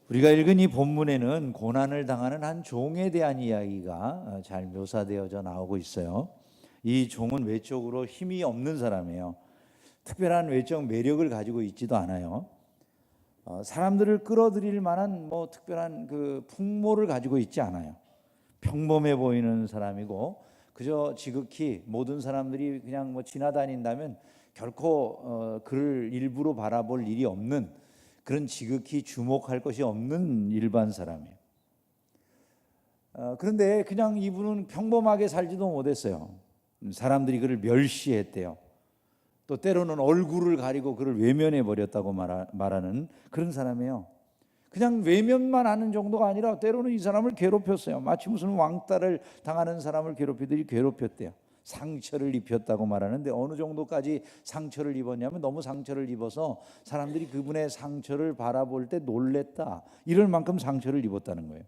우리가 읽은 이 본문에는 고난을 당하는 한 종에 대한 이야기가 잘 묘사되어져 나오고 있어요. 이 종은 외적으로 힘이 없는 사람이에요. 특별한 외적 매력을 가지고 있지도 않아요. 사람들을 끌어들일 만한 특별한 그 풍모를 가지고 있지 않아요. 평범해 보이는 사람이고 그저 지극히 모든 사람들이 그냥 지나다닌다면 결코 그를 일부러 바라볼 일이 없는 그런 지극히 주목할 것이 없는 일반 사람이에요. 그런데 그냥 이분은 평범하게 살지도 못했어요. 사람들이 그를 멸시했대요. 또 때로는 얼굴을 가리고 그를 외면해 버렸다고 말하는 그런 사람이에요. 그냥 외면만 하는 정도가 아니라 때로는 이 사람을 괴롭혔어요. 마치 무슨 왕따를 당하는 사람을 괴롭히듯이 괴롭혔대요. 상처를 입혔다고 말하는데 어느 정도까지 상처를 입었냐면 너무 상처를 입어서 사람들이 그분의 상처를 바라볼 때 놀랬다, 이럴 만큼 상처를 입었다는 거예요.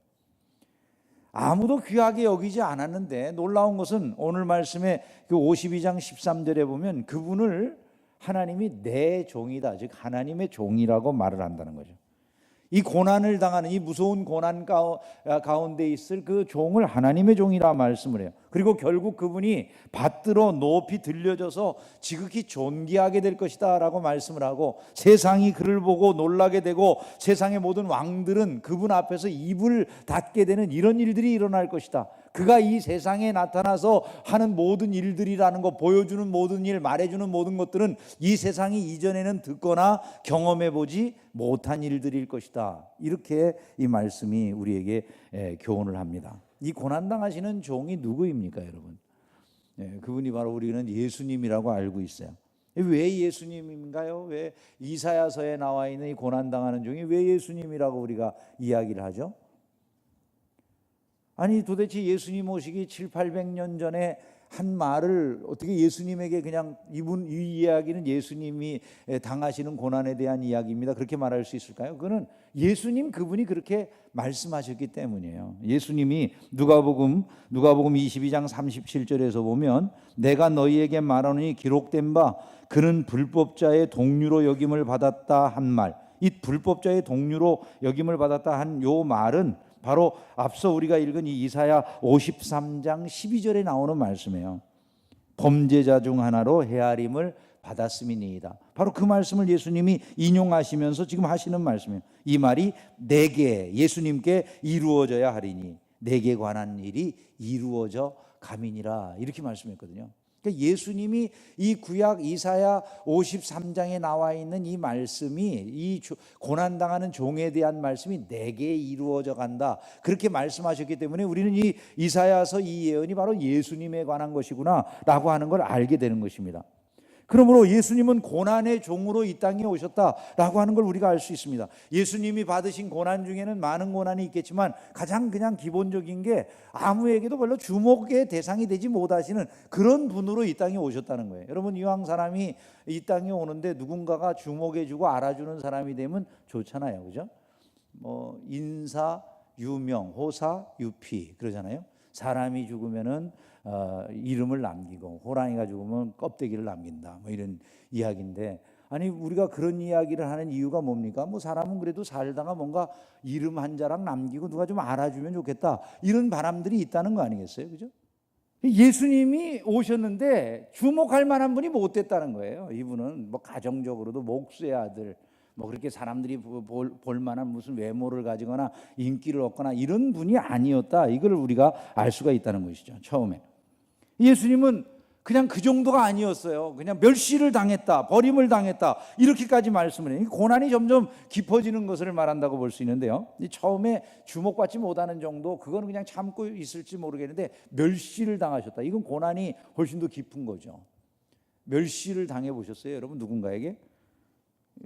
아무도 귀하게 여기지 않았는데 놀라운 것은 오늘 말씀의 그 52장 13절에 보면 그분을 하나님이 내 종이다, 즉 하나님의 종이라고 말을 한다는 거죠. 이 고난을 당하는 이 무서운 고난 가운데 있을 그 종을 하나님의 종이라 말씀을 해요. 그리고 결국 그분이 받들어 높이 들려져서 지극히 존귀하게 될 것이다 라고 말씀을 하고, 세상이 그를 보고 놀라게 되고 세상의 모든 왕들은 그분 앞에서 입을 닫게 되는 이런 일들이 일어날 것이다. 그가 이 세상에 나타나서 하는 모든 일들이라는 거, 보여주는 모든 일, 말해주는 모든 것들은 이 세상이 이전에는 듣거나 경험해 보지 못한 일들일 것이다. 이렇게 이 말씀이 우리에게 교훈을 합니다. 이 고난당하시는 종이 누구입니까, 여러분? 그분이 바로 우리는 예수님이라고 알고 있어요. 왜 예수님인가요? 왜 이사야서에 나와 있는 이 고난당하는 종이 왜 예수님이라고 우리가 이야기를 하죠? 아니 도대체 예수님 오시기 700~800년 전에 한 말을 어떻게 예수님에게 그냥 이 이야기는 예수님이 당하시는 고난에 대한 이야기입니다, 그렇게 말할 수 있을까요? 그거는 예수님 그분이 그렇게 말씀하셨기 때문이에요. 예수님이 누가복음 22장 37절에서 보면 내가 너희에게 말하노니 기록된 바 그는 불법자의 동류로 여김을 받았다 한 말, 이 불법자의 동류로 여김을 받았다 한 요 말은 바로 앞서 우리가 읽은 이 이사야 53장 12절에 나오는 말씀이에요. 범죄자 중 하나로 헤아림을 받았음이니이다. 바로 그 말씀을 예수님이 인용하시면서 지금 하시는 말씀이에요. 이 말이 내게, 예수님께 이루어져야 하리니 내게 관한 일이 이루어져 가민이라, 이렇게 말씀했거든요. 그러니까 예수님이 이 구약 이사야 53장에 나와 있는 이 말씀이, 이 고난당하는 종에 대한 말씀이 내게 이루어져 간다, 그렇게 말씀하셨기 때문에 우리는 이 이사야서 이 예언이 바로 예수님에 관한 것이구나 라고 하는 걸 알게 되는 것입니다. 그러므로 예수님은 고난의 종으로 이 땅에 오셨다라고 하는 걸 우리가 알 수 있습니다. 예수님이 받으신 고난 중에는 많은 고난이 있겠지만 가장 그냥 기본적인 게 아무에게도 별로 주목의 대상이 되지 못하시는 그런 분으로 이 땅에 오셨다는 거예요. 여러분, 이왕 사람이 이 땅에 오는데 누군가가 주목해주고 알아주는 사람이 되면 좋잖아요, 그죠? 인사, 유명, 호사, 유피 그러잖아요. 사람이 죽으면은 이름을 남기고 호랑이가 죽으면 껍데기를 남긴다, 이런 이야기인데, 아니 우리가 그런 이야기를 하는 이유가 뭡니까? 사람은 그래도 살다가 뭔가 이름 한 자락 남기고 누가 좀 알아주면 좋겠다, 이런 바람들이 있다는 거 아니겠어요, 그죠? 예수님이 오셨는데 주목할 만한 분이 못 됐다는 거예요. 이분은 가정적으로도 목수의 아들, 그렇게 사람들이 볼 만한 무슨 외모를 가지거나 인기를 얻거나 이런 분이 아니었다, 이걸 우리가 알 수가 있다는 것이죠. 처음에 예수님은 그냥 그 정도가 아니었어요. 그냥 멸시를 당했다, 버림을 당했다, 이렇게까지 말씀을 해요. 고난이 점점 깊어지는 것을 말한다고 볼 수 있는데요, 처음에 주목받지 못하는 정도, 그거는 그냥 참고 있을지 모르겠는데 멸시를 당하셨다, 이건 고난이 훨씬 더 깊은 거죠. 멸시를 당해보셨어요, 여러분? 누군가에게?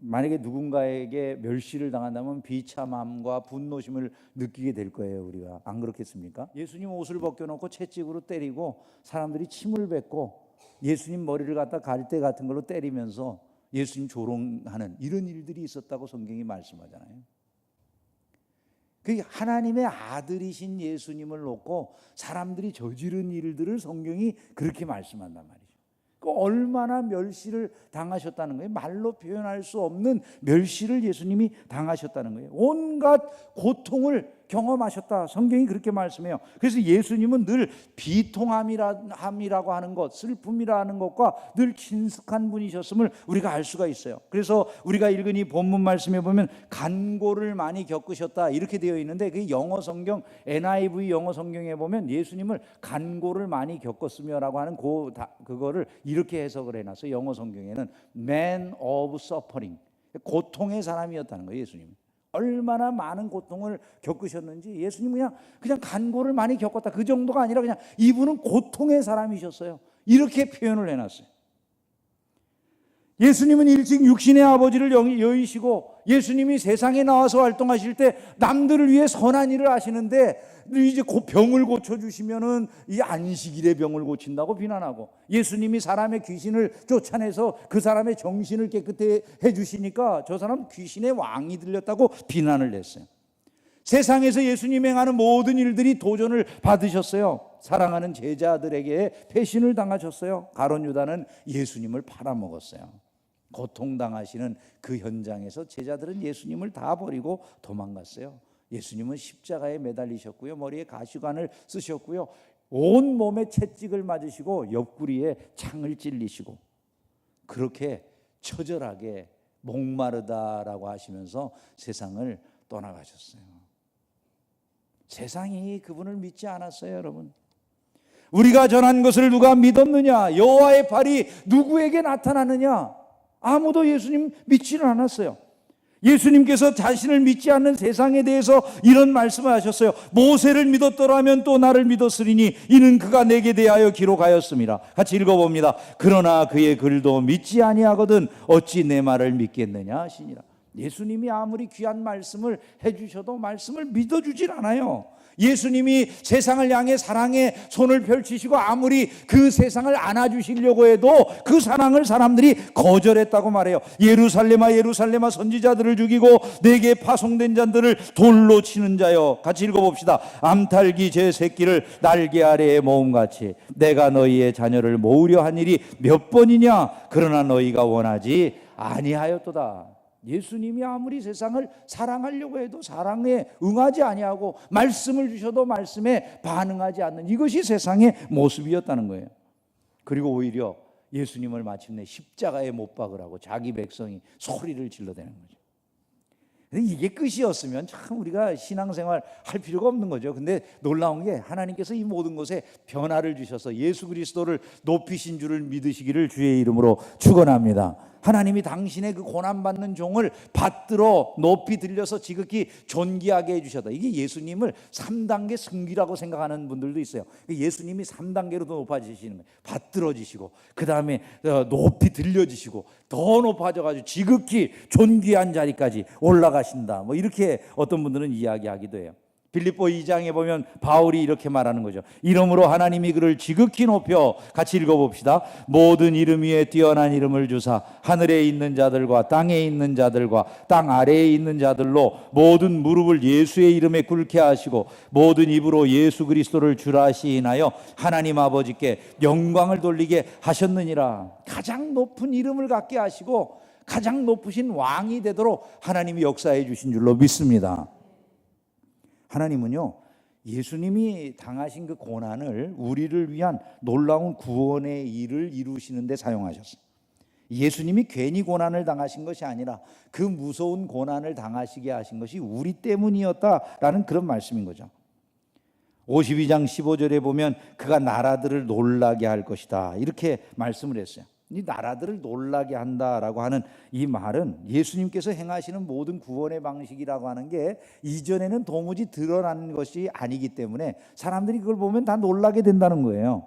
만약에 누군가에게 멸시를 당한다면 비참함과 분노심을 느끼게 될 거예요, 우리가. 안 그렇겠습니까? 예수님 옷을 벗겨놓고 채찍으로 때리고 사람들이 침을 뱉고 예수님 머리를 갖다 갈대 같은 걸로 때리면서 예수님 조롱하는 이런 일들이 있었다고 성경이 말씀하잖아요. 그 하나님의 아들이신 예수님을 놓고 사람들이 저지른 일들을 성경이 그렇게 말씀한단 말이죠. 그 얼마나 멸시를 당하셨다는 거예요. 말로 표현할 수 없는 멸시를 예수님이 당하셨다는 거예요. 온갖 고통을 경험하셨다. 성경이 그렇게 말씀해요. 그래서 예수님은 늘 비통함이라고 하는 것, 슬픔이라는 것과 늘 친숙한 분이셨음을 우리가 알 수가 있어요. 그래서 우리가 읽은 이 본문 말씀에 보면 간고를 많이 겪으셨다 이렇게 되어 있는데, 그 영어 성경 NIV 영어 성경에 보면 예수님을 간고를 많이 겪었으며라고 하는 그거를 이렇게 해석을 해놨어요. 영어 성경에는 Man of Suffering, 고통의 사람이었다는 거예요. 예수님 얼마나 많은 고통을 겪으셨는지, 예수님은 그냥 간고를 많이 겪었다 그 정도가 아니라 그냥 이분은 고통의 사람이셨어요. 이렇게 표현을 해놨어요. 예수님은 일찍 육신의 아버지를 여의시고 예수님이 세상에 나와서 활동하실 때 남들을 위해 선한 일을 하시는데, 이제 병을 고쳐주시면은 이 안식일에 병을 고친다고 비난하고, 예수님이 사람의 귀신을 쫓아내서 그 사람의 정신을 깨끗해 해주시니까 저 사람 귀신의 왕이 들렸다고 비난을 했어요. 세상에서 예수님 행하는 모든 일들이 도전을 받으셨어요. 사랑하는 제자들에게 배신을 당하셨어요. 가룟 유다는 예수님을 팔아먹었어요. 고통당하시는 그 현장에서 제자들은 예수님을 다 버리고 도망갔어요. 예수님은 십자가에 매달리셨고요, 머리에 가시관을 쓰셨고요, 온 몸에 채찍을 맞으시고 옆구리에 창을 찔리시고, 그렇게 처절하게 목마르다라고 하시면서 세상을 떠나가셨어요. 세상이 그분을 믿지 않았어요. 여러분, 우리가 전한 것을 누가 믿었느냐? 여호와의 팔이 누구에게 나타나느냐? 아무도 예수님 믿지는 않았어요. 예수님께서 자신을 믿지 않는 세상에 대해서 이런 말씀을 하셨어요. 모세를 믿었더라면 또 나를 믿었으리니 이는 그가 내게 대하여 기록하였습니다. 같이 읽어봅니다. 그러나 그의 글도 믿지 아니하거든 어찌 내 말을 믿겠느냐 하시니라. 예수님이 아무리 귀한 말씀을 해주셔도 말씀을 믿어주질 않아요. 예수님이 세상을 향해 사랑의 손을 펼치시고 아무리 그 세상을 안아주시려고 해도 그 사랑을 사람들이 거절했다고 말해요. 예루살렘아 예루살렘아 선지자들을 죽이고 내게 파송된 자들을 돌로 치는 자여. 같이 읽어봅시다. 암탉이 제 새끼를 날개 아래에 모음같이 내가 너희의 자녀를 모으려 한 일이 몇 번이냐? 그러나 너희가 원하지 아니하였도다. 예수님이 아무리 세상을 사랑하려고 해도 사랑에 응하지 아니하고 말씀을 주셔도 말씀에 반응하지 않는, 이것이 세상의 모습이었다는 거예요. 그리고 오히려 예수님을 마침내 십자가에 못 박으라고 자기 백성이 소리를 질러대는 거죠. 이게 끝이었으면 참 우리가 신앙생활 할 필요가 없는 거죠. 근데 놀라운 게 하나님께서 이 모든 것에 변화를 주셔서 예수 그리스도를 높이신 줄을 믿으시기를 주의 이름으로 축원합니다. 하나님이 당신의 그 고난받는 종을 받들어 높이 들려서 지극히 존귀하게 해주셨다. 이게 예수님을 3단계 승귀라고 생각하는 분들도 있어요. 예수님이 3단계로 더 높아지시는 거예요. 받들어지시고 그 다음에 높이 들려지시고 더 높아져가지고 지극히 존귀한 자리까지 올라가신다, 뭐 이렇게 어떤 분들은 이야기하기도 해요. 빌립보 2장에 보면 바울이 이렇게 말하는 거죠. 이름으로 하나님이 그를 지극히 높여, 같이 읽어봅시다. 모든 이름 위에 뛰어난 이름을 주사 하늘에 있는 자들과 땅에 있는 자들과 땅 아래에 있는 자들로 모든 무릎을 예수의 이름에 꿇게 하시고 모든 입으로 예수 그리스도를 주라 시인하여 하나님 아버지께 영광을 돌리게 하셨느니라. 가장 높은 이름을 갖게 하시고 가장 높으신 왕이 되도록 하나님이 역사해 주신 줄로 믿습니다. 하나님은요, 예수님이 당하신 그 고난을 우리를 위한 놀라운 구원의 일을 이루시는 데 사용하셨어요. 예수님이 괜히 고난을 당하신 것이 아니라 그 무서운 고난을 당하시게 하신 것이 우리 때문이었다라는 그런 말씀인 거죠. 52장 15절에 보면 그가 나라들을 놀라게 할 것이다, 이렇게 말씀을 했어요. 이 나라들을 놀라게 한다라고 하는 이 말은 예수님께서 행하시는 모든 구원의 방식이라고 하는 게 이전에는 도무지 드러난 것이 아니기 때문에 사람들이 그걸 보면 다 놀라게 된다는 거예요.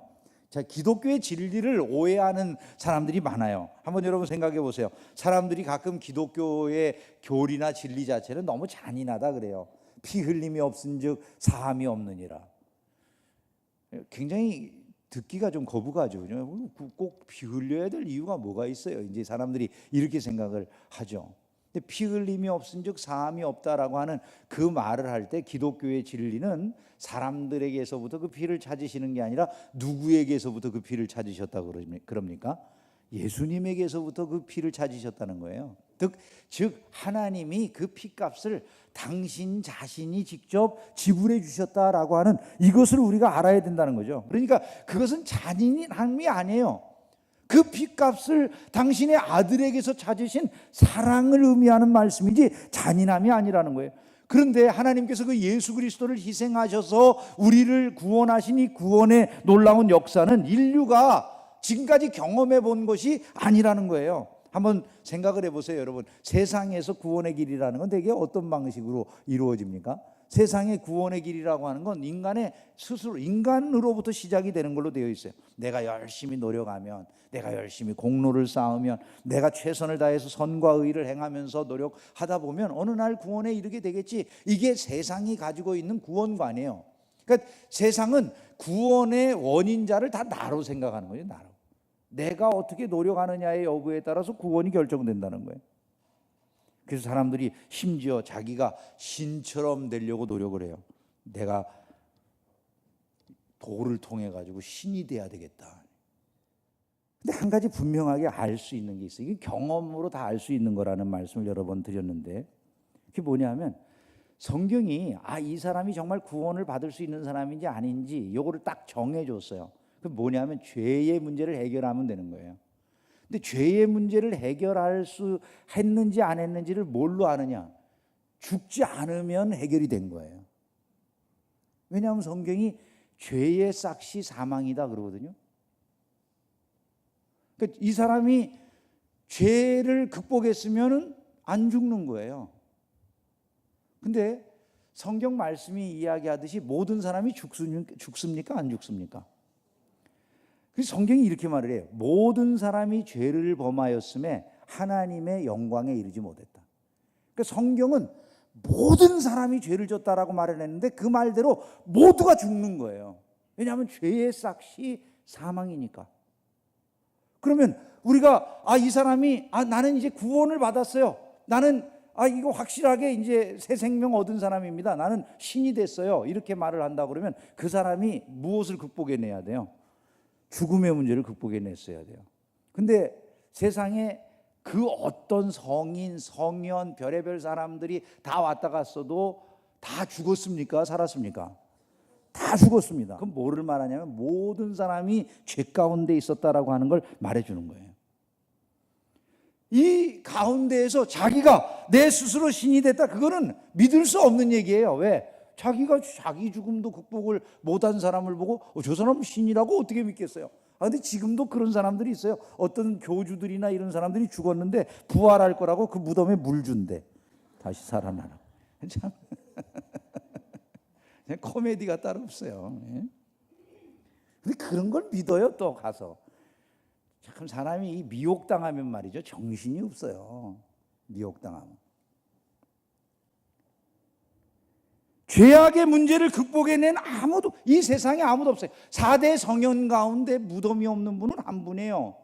자, 기독교의 진리를 오해하는 사람들이 많아요. 한번 여러분 생각해 보세요. 사람들이 가끔 기독교의 교리나 진리 자체는 너무 잔인하다 그래요. 피 흘림이 없은즉 사함이 없느니라. 굉장히 듣기가 좀 거부가죠. 꼭 피 흘려야 될 이유가 뭐가 있어요? 이제 사람들이 이렇게 생각을 하죠. 근데 피 흘림이 없은즉 사함이 없다라고 하는 그 말을 할 때 기독교의 진리는 사람들에게서부터 그 피를 찾으시는 게 아니라 누구에게서부터 그 피를 찾으셨다 그럽니까? 예수님에게서부터 그 피를 찾으셨다는 거예요. 즉 하나님이 그 피값을 당신 자신이 직접 지불해 주셨다라고 하는 이것을 우리가 알아야 된다는 거죠. 그러니까 그것은 잔인함이 아니에요. 그 피값을 당신의 아들에게서 찾으신 사랑을 의미하는 말씀이지 잔인함이 아니라는 거예요. 그런데 하나님께서 그 예수 그리스도를 희생하셔서 우리를 구원하신 이 구원의 놀라운 역사는 인류가 지금까지 경험해 본 것이 아니라는 거예요. 한번 생각을 해보세요, 여러분. 세상에서 구원의 길이라는 건 대개 어떤 방식으로 이루어집니까? 세상의 구원의 길이라고 하는 건 인간의 스스로, 인간으로부터 시작이 되는 걸로 되어 있어요. 내가 열심히 노력하면, 내가 열심히 공로를 쌓으면, 내가 최선을 다해서 선과 의를 행하면서 노력하다 보면 어느 날 구원에 이르게 되겠지. 이게 세상이 가지고 있는 구원관이에요. 그러니까 세상은 구원의 원인자를 다 나로 생각하는 거예요. 나로. 내가 어떻게 노력하느냐의 여부에 따라서 구원이 결정된다는 거예요. 그래서 사람들이 심지어 자기가 신처럼 되려고 노력을 해요. 내가 도를 통해 가지고 신이 돼야 되겠다. 근데 한 가지 분명하게 알 수 있는 게 있어요. 이게 경험으로 다 알 수 있는 거라는 말씀을 여러 번 드렸는데, 그게 뭐냐면 성경이 이 사람이 정말 구원을 받을 수 있는 사람인지 아닌지 이거를 딱 정해줬어요. 그 뭐냐면 죄의 문제를 해결하면 되는 거예요. 근데 죄의 문제를 해결할 수 했는지 안 했는지를 뭘로 아느냐? 죽지 않으면 해결이 된 거예요. 왜냐하면 성경이 죄의 싹이 사망이다 그러거든요. 그러니까 이 사람이 죄를 극복했으면 안 죽는 거예요. 근데 성경 말씀이 이야기하듯이 모든 사람이 죽습니까? 안 죽습니까? 그래서 성경이 이렇게 말을 해요. 모든 사람이 죄를 범하였음에 하나님의 영광에 이르지 못했다. 그러니까 성경은 모든 사람이 죄를 졌다라고 말을 했는데 그 말대로 모두가 죽는 거예요. 왜냐하면 죄의 싹이 사망이니까. 그러면 우리가 이 사람이 나는 이제 구원을 받았어요. 나는 이거 확실하게 이제 새 생명 얻은 사람입니다. 나는 신이 됐어요. 이렇게 말을 한다 그러면 그 사람이 무엇을 극복해내야 돼요? 죽음의 문제를 극복해냈어야 돼요. 근데 세상에 그 어떤 성인, 성현, 별의별 사람들이 다 왔다 갔어도 다 죽었습니까? 살았습니까? 다 죽었습니다. 그럼 뭐를 말하냐면 모든 사람이 죄 가운데 있었다라고 하는 걸 말해주는 거예요. 이 가운데에서 자기가 내 스스로 신이 됐다, 그거는 믿을 수 없는 얘기예요. 왜? 자기가 자기 죽음도 극복을 못한 사람을 보고 저 사람은 신이라고 어떻게 믿겠어요? 근데 지금도 그런 사람들이 있어요. 어떤 교주들이나 이런 사람들이 죽었는데 부활할 거라고 그 무덤에 물 준대. 다시 살아나라. 참 코미디가 따로 없어요. 근데 그런 걸 믿어요. 또 가서 참 사람이 미혹당하면 말이죠, 정신이 없어요. 미혹당하면. 죄악의 문제를 극복해낸 아무도, 이 세상에 아무도 없어요. 4대 성현 가운데 무덤이 없는 분은 한 분이에요.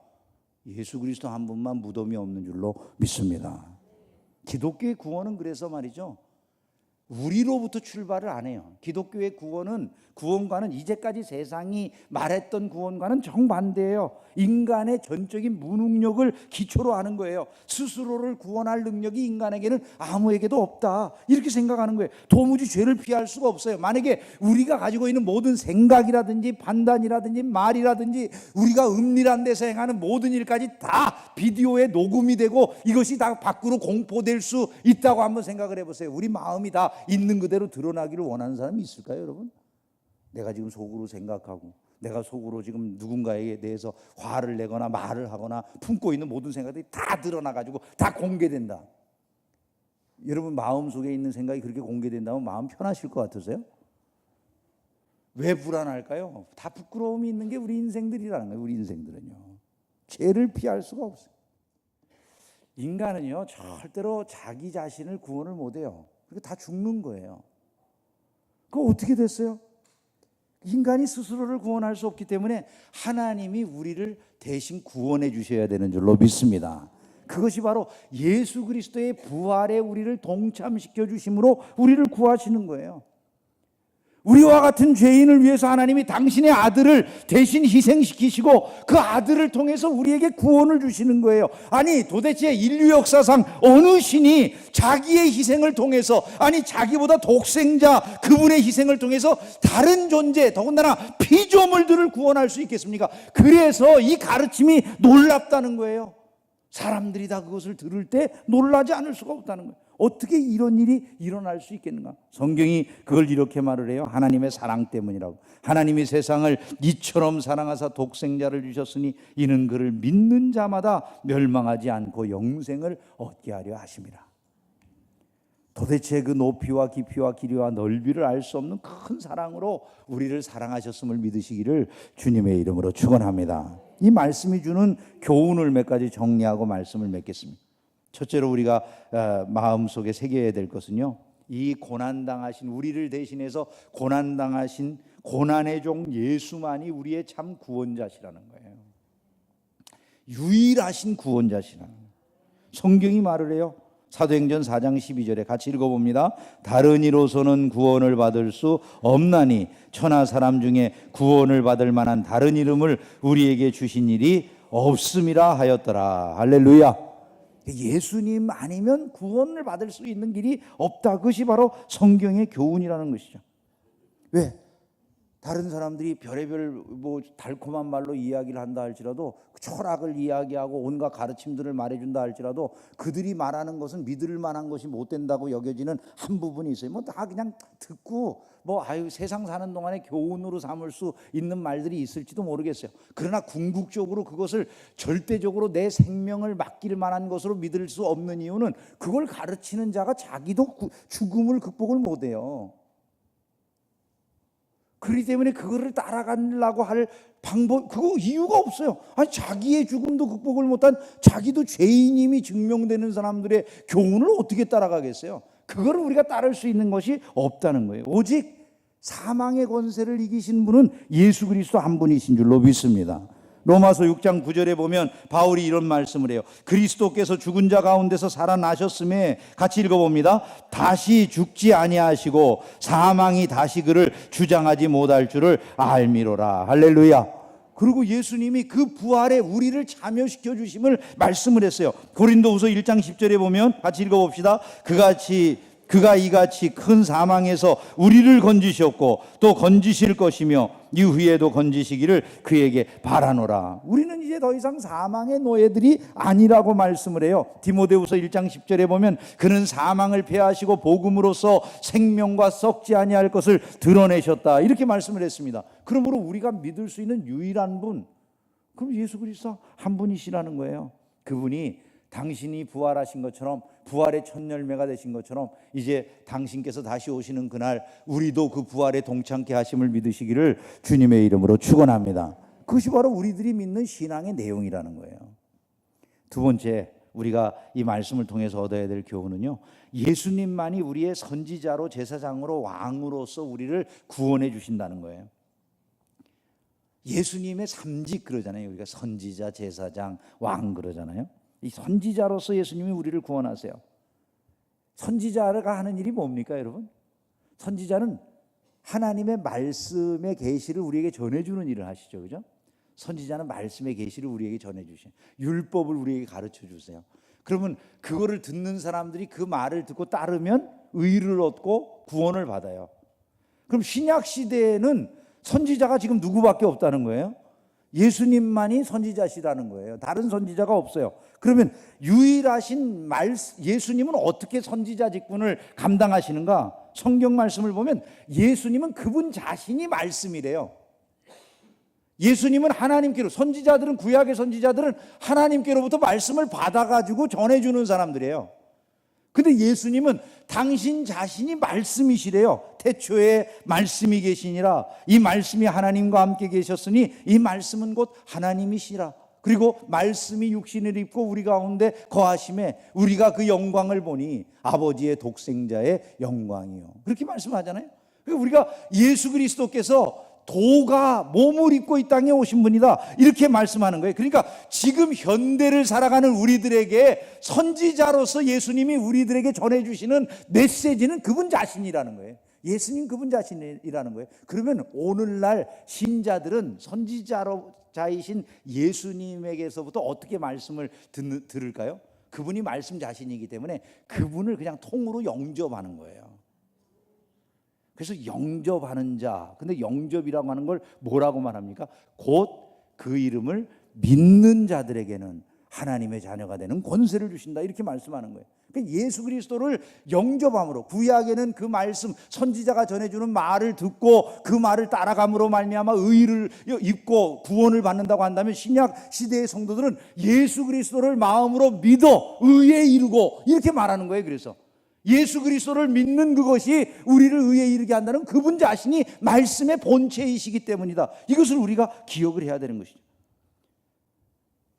예수 그리스도 한 분만 무덤이 없는 줄로 믿습니다. 기독교의 구원은 그래서 말이죠, 우리로부터 출발을 안 해요. 기독교의 구원과는 이제까지 세상이 말했던 구원과는 정반대예요. 인간의 전적인 무능력을 기초로 하는 거예요. 스스로를 구원할 능력이 인간에게는 아무에게도 없다, 이렇게 생각하는 거예요. 도무지 죄를 피할 수가 없어요. 만약에 우리가 가지고 있는 모든 생각이라든지 판단이라든지 말이라든지 우리가 은밀한 데서 행하는 모든 일까지 다 비디오에 녹음이 되고 이것이 다 밖으로 공포될 수 있다고 한번 생각을 해보세요. 우리 마음이 다 있는 그대로 드러나기를 원하는 사람이 있을까요, 여러분? 내가 지금 속으로 생각하고 내가 속으로 지금 누군가에 대해서 화를 내거나 말을 하거나 품고 있는 모든 생각들이 다 드러나가지고 다 공개된다. 여러분 마음속에 있는 생각이 그렇게 공개된다면 마음 편하실 것 같으세요? 왜 불안할까요? 다 부끄러움이 있는 게 우리 인생들이라는 거예요. 우리 인생들은요, 죄를 피할 수가 없어요. 인간은요 절대로 자기 자신을 구원을 못해요. 그러니까 다 죽는 거예요. 그거 어떻게 됐어요? 인간이 스스로를 구원할 수 없기 때문에 하나님이 우리를 대신 구원해 주셔야 되는 줄로 믿습니다. 그것이 바로 예수 그리스도의 부활에 우리를 동참시켜 주심으로 우리를 구하시는 거예요. 우리와 같은 죄인을 위해서 하나님이 당신의 아들을 대신 희생시키시고 그 아들을 통해서 우리에게 구원을 주시는 거예요. 아니 도대체 인류 역사상 어느 신이 자기의 희생을 통해서, 아니 자기보다 독생자 그분의 희생을 통해서 다른 존재, 더군다나 피조물들을 구원할 수 있겠습니까? 그래서 이 가르침이 놀랍다는 거예요. 사람들이 다 그것을 들을 때 놀라지 않을 수가 없다는 거예요. 어떻게 이런 일이 일어날 수 있겠는가? 성경이 그걸 이렇게 말을 해요. 하나님의 사랑 때문이라고. 하나님이 세상을 이처럼 사랑하사 독생자를 주셨으니 이는 그를 믿는 자마다 멸망하지 않고 영생을 얻게 하려 하심이라. 도대체 그 높이와 깊이와 길이와 넓이를 알 수 없는 큰 사랑으로 우리를 사랑하셨음을 믿으시기를 주님의 이름으로 축원합니다. 이 말씀이 주는 교훈을 몇 가지 정리하고 말씀을 맺겠습니다. 첫째로 우리가 마음속에 새겨야 될 것은요, 이 고난당하신, 우리를 대신해서 고난당하신 고난의 종 예수만이 우리의 참 구원자시라는 거예요. 유일하신 구원자시라는 거예요. 성경이 말을 해요. 사도행전 4장 12절에 같이 읽어봅니다. 다른 이로서는 구원을 받을 수 없나니 천하 사람 중에 구원을 받을 만한 다른 이름을 우리에게 주신 일이 없음이라 하였더라. 할렐루야. 예수님 아니면 구원을 받을 수 있는 길이 없다. 그것이 바로 성경의 교훈이라는 것이죠. 왜? 다른 사람들이 별의별 뭐 달콤한 말로 이야기를 한다 할지라도, 철학을 이야기하고 온갖 가르침들을 말해준다 할지라도 그들이 말하는 것은 믿을 만한 것이 못 된다고 여겨지는 한 부분이 있어요. 뭐 다 그냥 듣고 세상 사는 동안에 교훈으로 삼을 수 있는 말들이 있을지도 모르겠어요. 그러나 궁극적으로 그것을 절대적으로 내 생명을 맡길 만한 것으로 믿을 수 없는 이유는 그걸 가르치는 자가 자기도 죽음을 극복을 못해요. 그렇기 때문에 그거를 따라가려고 할 그거 이유가 없어요. 아니 자기의 죽음도 극복을 못한, 자기도 죄인임이 증명되는 사람들의 교훈을 어떻게 따라가겠어요? 그거를 우리가 따를 수 있는 것이 없다는 거예요. 오직 사망의 권세를 이기신 분은 예수 그리스도 한 분이신 줄로 믿습니다. 로마서 6장 9절에 보면 바울이 이런 말씀을 해요. 그리스도께서 죽은 자 가운데서 살아나셨음에, 같이 읽어봅니다. 다시 죽지 아니하시고 사망이 다시 그를 주장하지 못할 줄을 알미로라. 할렐루야. 그리고 예수님이 그 부활에 우리를 참여시켜 주심을 말씀을 했어요. 고린도후서 1장 10절에 보면 같이 읽어봅시다. 그가 이같이 큰 사망에서 우리를 건지셨고 또 건지실 것이며 이후에도 건지시기를 그에게 바라노라. 우리는 이제 더 이상 사망의 노예들이 아니라고 말씀을 해요. 디모데후서 1장 10절에 보면 그는 사망을 패하시고 복음으로써 생명과 썩지 아니할 것을 드러내셨다, 이렇게 말씀을 했습니다. 그러므로 우리가 믿을 수 있는 유일한 분, 그럼 예수 그리스도 한 분이시라는 거예요. 그분이 당신이 부활하신 것처럼, 부활의 첫 열매가 되신 것처럼 이제 당신께서 다시 오시는 그날 우리도 그 부활에 동참케 하심을 믿으시기를 주님의 이름으로 축원합니다. 그것이 바로 우리들이 믿는 신앙의 내용이라는 거예요. 두 번째, 우리가 이 말씀을 통해서 얻어야 될 교훈은요, 예수님만이 우리의 선지자로, 제사장으로, 왕으로서 우리를 구원해 주신다는 거예요. 예수님의 삼직 그러잖아요. 우리가 선지자, 제사장, 왕 그러잖아요. 이 선지자로서 예수님이 우리를 구원하세요. 선지자가 하는 일이 뭡니까, 여러분? 선지자는 하나님의 말씀의 계시를 우리에게 전해주는 일을 하시죠, 그죠? 선지자는 말씀의 계시를 우리에게 전해주셔요. 율법을 우리에게 가르쳐 주세요. 그러면 그거를 듣는 사람들이 그 말을 듣고 따르면 의를 얻고 구원을 받아요. 그럼 신약 시대에는 선지자가 지금 누구밖에 없다는 거예요? 예수님만이 선지자시라는 거예요. 다른 선지자가 없어요. 그러면 유일하신 예수님은 어떻게 선지자 직분을 감당하시는가? 성경 말씀을 보면 예수님은 그분 자신이 말씀이래요. 예수님은 하나님께로, 선지자들은, 구약의 선지자들은 하나님께로부터 말씀을 받아가지고 전해주는 사람들이에요. 근데 예수님은 당신 자신이 말씀이시래요. 태초에 말씀이 계시니라. 이 말씀이 하나님과 함께 계셨으니 이 말씀은 곧 하나님이시라. 그리고 말씀이 육신을 입고 우리 가운데 거하심에 우리가 그 영광을 보니 아버지의 독생자의 영광이요. 그렇게 말씀하잖아요. 우리가 예수 그리스도께서 도가 몸을 입고 이 땅에 오신 분이다, 이렇게 말씀하는 거예요. 그러니까 지금 현대를 살아가는 우리들에게 선지자로서 예수님이 우리들에게 전해주시는 메시지는 그분 자신이라는 거예요. 예수님 그분 자신이라는 거예요. 그러면 오늘날 신자들은 선지자이신 예수님에게서부터 어떻게 말씀을 들을까요? 그분이 말씀 자신이기 때문에 그분을 그냥 통으로 영접하는 거예요. 그래서 영접하는 자, 근데 영접이라고 하는 걸 뭐라고 말합니까? 곧 그 이름을 믿는 자들에게는 하나님의 자녀가 되는 권세를 주신다, 이렇게 말씀하는 거예요. 그러니까 예수 그리스도를 영접함으로, 구약에는 그 말씀, 선지자가 전해주는 말을 듣고 그 말을 따라감으로 말미암아 의를 입고 구원을 받는다고 한다면, 신약 시대의 성도들은 예수 그리스도를 마음으로 믿어 의에 이르고, 이렇게 말하는 거예요. 그래서 예수 그리스도를 믿는 그것이 우리를 의에 이르게 한다는 그분 자신이 말씀의 본체이시기 때문이다. 이것을 우리가 기억을 해야 되는 것이죠.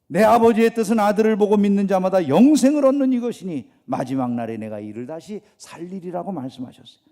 내 아버지의 뜻은 아들을 보고 믿는 자마다 영생을 얻는 이것이니 마지막 날에 내가 이를 다시 살리리라고 말씀하셨어요.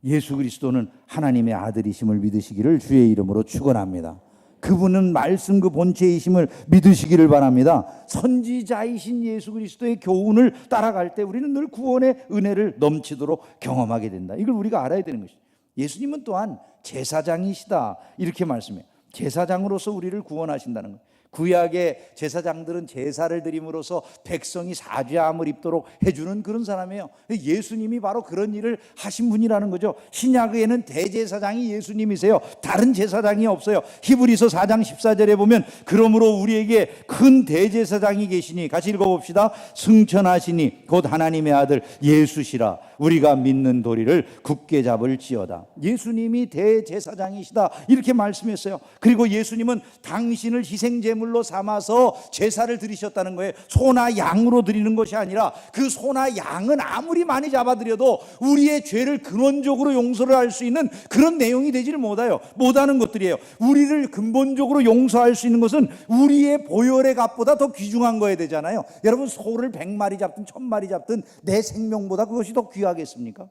예수 그리스도는 하나님의 아들이심을 믿으시기를 주의 이름으로 축원합니다. 그분은 말씀 그 본체이심을 믿으시기를 바랍니다. 선지자이신 예수 그리스도의 교훈을 따라갈 때 우리는 늘 구원의 은혜를 넘치도록 경험하게 된다. 이걸 우리가 알아야 되는 것이죠. 예수님은 또한 제사장이시다, 이렇게 말씀해요. 제사장으로서 우리를 구원하신다는 거예요. 구약의 제사장들은 제사를 드림으로써 백성이 사죄함을 입도록 해주는 그런 사람이에요. 예수님이 바로 그런 일을 하신 분이라는 거죠. 신약에는 대제사장이 예수님이세요. 다른 제사장이 없어요. 히브리서 4장 14절에 보면 그러므로 우리에게 큰 대제사장이 계시니, 같이 읽어봅시다. 승천하시니 곧 하나님의 아들 예수시라. 우리가 믿는 도리를 굳게 잡을지어다. 예수님이 대제사장이시다, 이렇게 말씀했어요. 그리고 예수님은 당신을 희생제물로 삼아서 제사를 드리셨다는 거예요. 소나 양으로 드리는 것이 아니라, 그 소나 양은 아무리 많이 잡아드려도 우리의 죄를 근원적으로 용서를 할 수 있는 그런 내용이 되지를 못하는 것들이에요. 우리를 근본적으로 용서할 수 있는 것은 우리의 보혈의 값보다 더 귀중한 거야 되잖아요. 여러분, 소를 100마리 잡든 1000마리 잡든 내 생명보다 그것이 더 귀하겠습니까?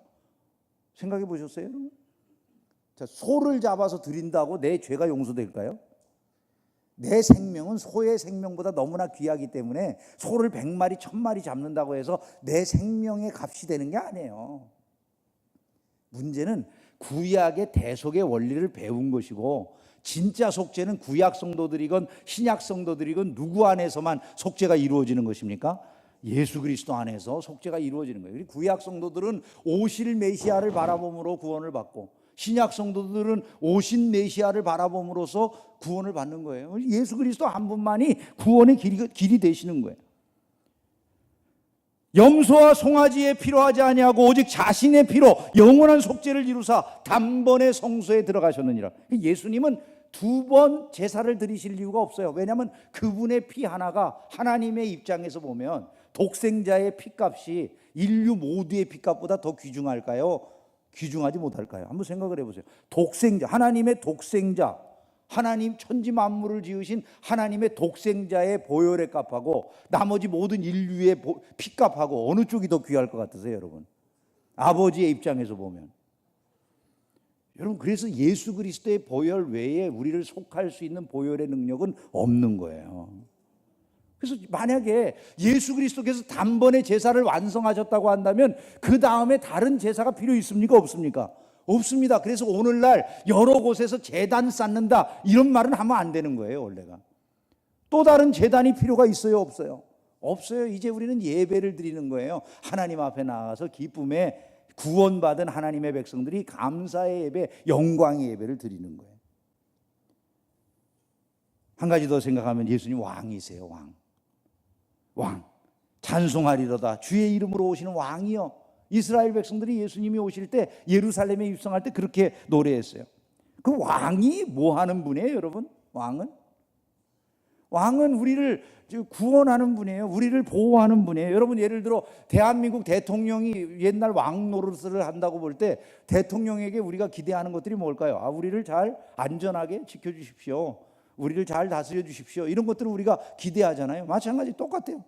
생각해 보셨어요, 여러분? 자, 소를 잡아서 드린다고 내 죄가 용서될까요? 내 생명은 소의 생명보다 너무나 귀하기 때문에 소를 100마리 1000마리 잡는다고 해서 내 생명의 값이 되는 게 아니에요. 문제는 구약의 대속의 원리를 배운 것이고, 진짜 속죄는 구약 성도들이건 신약 성도들이건 누구 안에서만 속죄가 이루어지는 것입니까? 예수 그리스도 안에서 속죄가 이루어지는 거예요. 구약 성도들은 오실 메시아를 바라봄으로 구원을 받고, 신약 성도들은 오신 메시아를 바라봄으로써 구원을 받는 거예요. 예수 그리스도 한 분만이 구원의 길이 되시는 거예요. 염소와 송아지의 피로 하지 아니하고 오직 자신의 피로 영원한 속죄를 이루사 단번에 성소에 들어가셨느니라. 예수님은 2번 제사를 드리실 이유가 없어요. 왜냐하면 그분의 피 하나가 하나님의 입장에서 보면 독생자의 피값이 인류 모두의 피값보다 더 귀중할까요? 귀중하지 못할까요? 한번 생각을 해보세요. 독생자, 하나님의 독생자, 하나님 천지 만물을 지으신 하나님의 독생자의 보혈의 값하고 나머지 모든 인류의 피값하고 어느 쪽이 더 귀할 것 같으세요, 여러분? 아버지의 입장에서 보면. 여러분, 그래서 예수 그리스도의 보혈 외에 우리를 속할 수 있는 보혈의 능력은 없는 거예요. 그래서 만약에 예수 그리스도께서 단번에 제사를 완성하셨다고 한다면 그 다음에 다른 제사가 필요 있습니까? 없습니까? 없습니다. 그래서 오늘날 여러 곳에서 제단 쌓는다, 이런 말은 하면 안 되는 거예요. 원래가 또 다른 제단이 필요가 있어요? 없어요? 없어요. 이제 우리는 예배를 드리는 거예요. 하나님 앞에 나가서 기쁨에 구원받은 하나님의 백성들이 감사의 예배, 영광의 예배를 드리는 거예요. 한 가지 더 생각하면 예수님 왕이세요. 왕 찬송하리로다 주의 이름으로 오시는 왕이요. 이스라엘 백성들이 예수님이 오실 때 예루살렘에 입성할 때 그렇게 노래했어요. 그 왕이 뭐 하는 분이에요, 여러분? 왕은 우리를 구원하는 분이에요. 우리를 보호하는 분이에요. 여러분, 예를 들어 대한민국 대통령이 옛날 왕 노릇을 한다고 볼 때 대통령에게 우리가 기대하는 것들이 뭘까요? 우리를 잘 안전하게 지켜주십시오, 우리를 잘 다스려 주십시오, 이런 것들을 우리가 기대하잖아요. 마찬가지 똑같아요.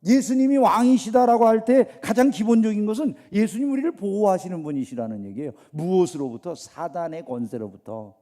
예수님이 왕이시다라고 할 때 가장 기본적인 것은 예수님 우리를 보호하시는 분이시라는 얘기예요. 무엇으로부터? 사단의 권세로부터,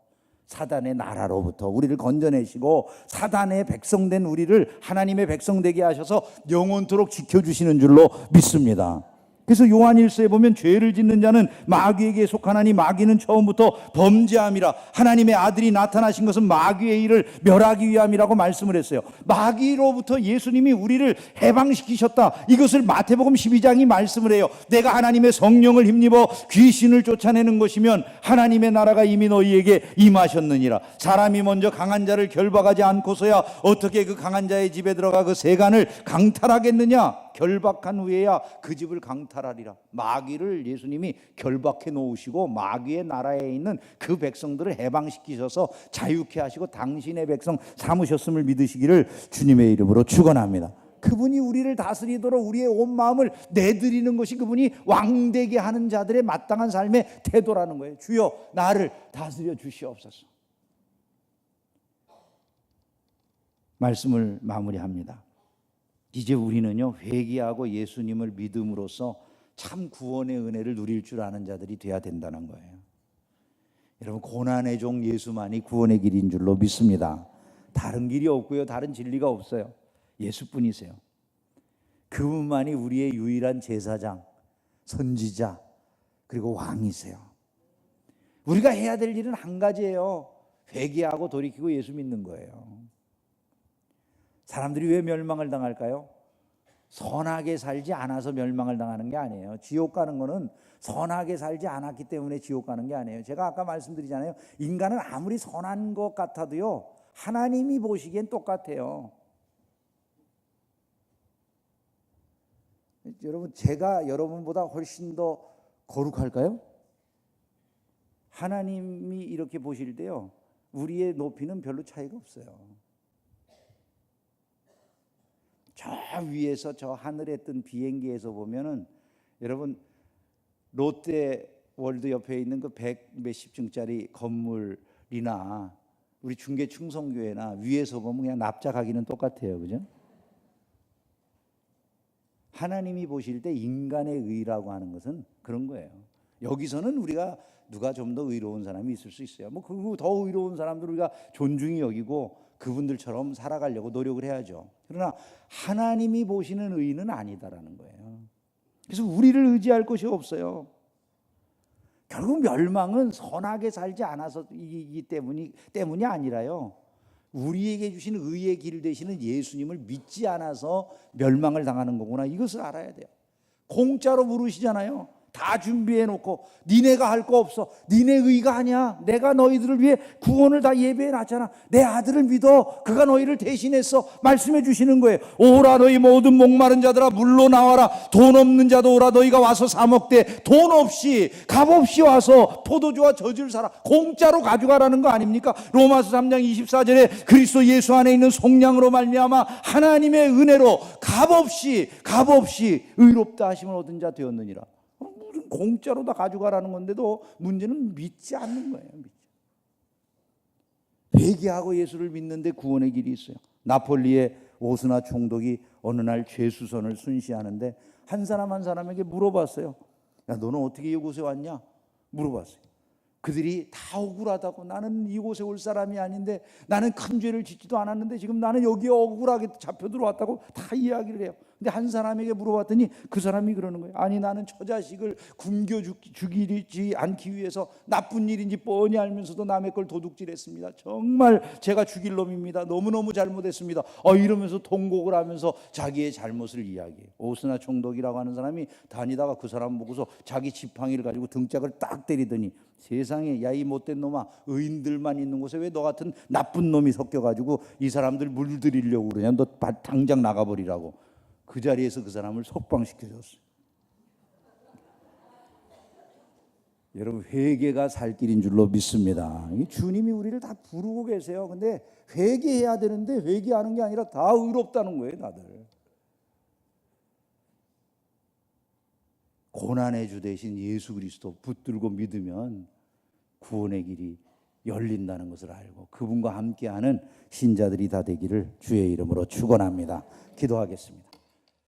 사단의 나라로부터 우리를 건져내시고 사단의 백성된 우리를 하나님의 백성 되게 하셔서 영원토록 지켜주시는 줄로 믿습니다. 그래서 요한일서에 보면 죄를 짓는 자는 마귀에게 속하나니 마귀는 처음부터 범죄함이라. 하나님의 아들이 나타나신 것은 마귀의 일을 멸하기 위함이라고 말씀을 했어요. 마귀로부터 예수님이 우리를 해방시키셨다. 이것을 마태복음 12장이 말씀을 해요. 내가 하나님의 성령을 힘입어 귀신을 쫓아내는 것이면 하나님의 나라가 이미 너희에게 임하셨느니라. 사람이 먼저 강한 자를 결박하지 않고서야 어떻게 그 강한 자의 집에 들어가 그 세간을 강탈하겠느냐. 결박한 후에야 그 집을 강탈하리라. 마귀를 예수님이 결박해 놓으시고 마귀의 나라에 있는 그 백성들을 해방시키셔서 자유케 하시고 당신의 백성 삼으셨음을 믿으시기를 주님의 이름으로 축원합니다. 그분이 우리를 다스리도록 우리의 온 마음을 내드리는 것이 그분이 왕되게 하는 자들의 마땅한 삶의 태도라는 거예요. 주여 나를 다스려 주시옵소서. 말씀을 마무리합니다. 이제 우리는요, 회개하고 예수님을 믿음으로써 참 구원의 은혜를 누릴 줄 아는 자들이 돼야 된다는 거예요. 여러분, 고난의 종 예수만이 구원의 길인 줄로 믿습니다. 다른 길이 없고요, 다른 진리가 없어요. 예수뿐이세요. 그분만이 우리의 유일한 제사장, 선지자, 그리고 왕이세요. 우리가 해야 될 일은 한 가지예요. 회개하고 돌이키고 예수 믿는 거예요. 사람들이 왜 멸망을 당할까요? 선하게 살지 않아서 멸망을 당하는 게 아니에요. 지옥 가는 거는 선하게 살지 않았기 때문에 지옥 가는 게 아니에요. 제가 아까 말씀드리잖아요. 인간은 아무리 선한 것 같아도요, 하나님이 보시기엔 똑같아요. 여러분, 제가 여러분보다 훨씬 더 거룩할까요? 하나님이 이렇게 보실 때요, 우리의 높이는 별로 차이가 없어요. 저 위에서 저 하늘에 뜬 비행기에서 보면은 여러분, 롯데월드 옆에 있는 그 100 몇십 층짜리 건물이나 우리 중계 충성교회나 위에서 보면 그냥 납작하기는 똑같아요. 그죠? 하나님이 보실 때 인간의 의라고 하는 것은 그런 거예요. 여기서는 우리가 누가 좀 더 의로운 사람이 있을 수 있어요. 뭐 그 더 의로운 사람들 우리가 존중히 여기고 그분들처럼 살아가려고 노력을 해야죠. 그러나 하나님이 보시는 의는 아니다라는 거예요. 그래서 우리를 의지할 것이 없어요. 결국 멸망은 선하게 살지 않아서이기 때문이 아니라요, 우리에게 주신 의의 길 되시는 예수님을 믿지 않아서 멸망을 당하는 거구나. 이것을 알아야 돼요. 공짜로 부르시잖아요. 다 준비해 놓고 니네가 할 거 없어. 니네 의가 아니야. 내가 너희들을 위해 구원을 다 예배해 놨잖아. 내 아들을 믿어. 그가 너희를 대신했어. 말씀해 주시는 거예요. 오라 너희 모든 목마른 자들아 물로 나와라. 돈 없는 자도 오라. 너희가 와서 사 먹되 돈 없이 값 없이 와서 포도주와 젖을 사라. 공짜로 가져가라는 거 아닙니까? 로마서 3장 24절에 그리스도 예수 안에 있는 속량으로 말미암아 하나님의 은혜로 값 없이 의롭다 하심을 얻은 자 되었느니라. 공짜로 다 가져가라는 건데도 문제는 믿지 않는 거예요. 회개하고 예수를 믿는데 구원의 길이 있어요. 나폴리의 오스나 총독이 어느 날 죄수선을 순시하는데 한 사람 한 사람에게 물어봤어요. 야, 너는 어떻게 이곳에 왔냐? 물어봤어요. 그들이 다 억울하다고, 나는 이곳에 올 사람이 아닌데, 나는 큰 죄를 짓지도 않았는데 지금 나는 여기에 억울하게 잡혀 들어왔다고 다 이야기를 해요. 근데 한 사람에게 물어봤더니 그 사람이 그러는 거예요. 아니, 나는 저 자식을 굶겨 죽이지 않기 위해서 나쁜 일인지 뻔히 알면서도 남의 걸 도둑질했습니다. 정말 제가 죽일 놈입니다. 너무너무 잘못했습니다. 이러면서 통곡을 하면서 자기의 잘못을 이야기해요. 오스나 총독이라고 하는 사람이 다니다가 그 사람 보고서 자기 지팡이를 가지고 등짝을 딱 때리더니, 세상에, 야 이 못된 놈아, 의인들만 있는 곳에 왜 너 같은 나쁜 놈이 섞여가지고 이 사람들 물들이려고 그러냐. 너 당장 나가버리라고. 그 자리에서 그 사람을 석방시켜줬어요. 여러분, 회개가 살 길인 줄로 믿습니다. 주님이 우리를 다 부르고 계세요. 근데 회개해야 되는데 회개하는 게 아니라 다 의롭다는 거예요. 다들 고난의 주 대신 예수 그리스도 붙들고 믿으면 구원의 길이 열린다는 것을 알고 그분과 함께하는 신자들이 다 되기를 주의 이름으로 축원합니다. 기도하겠습니다.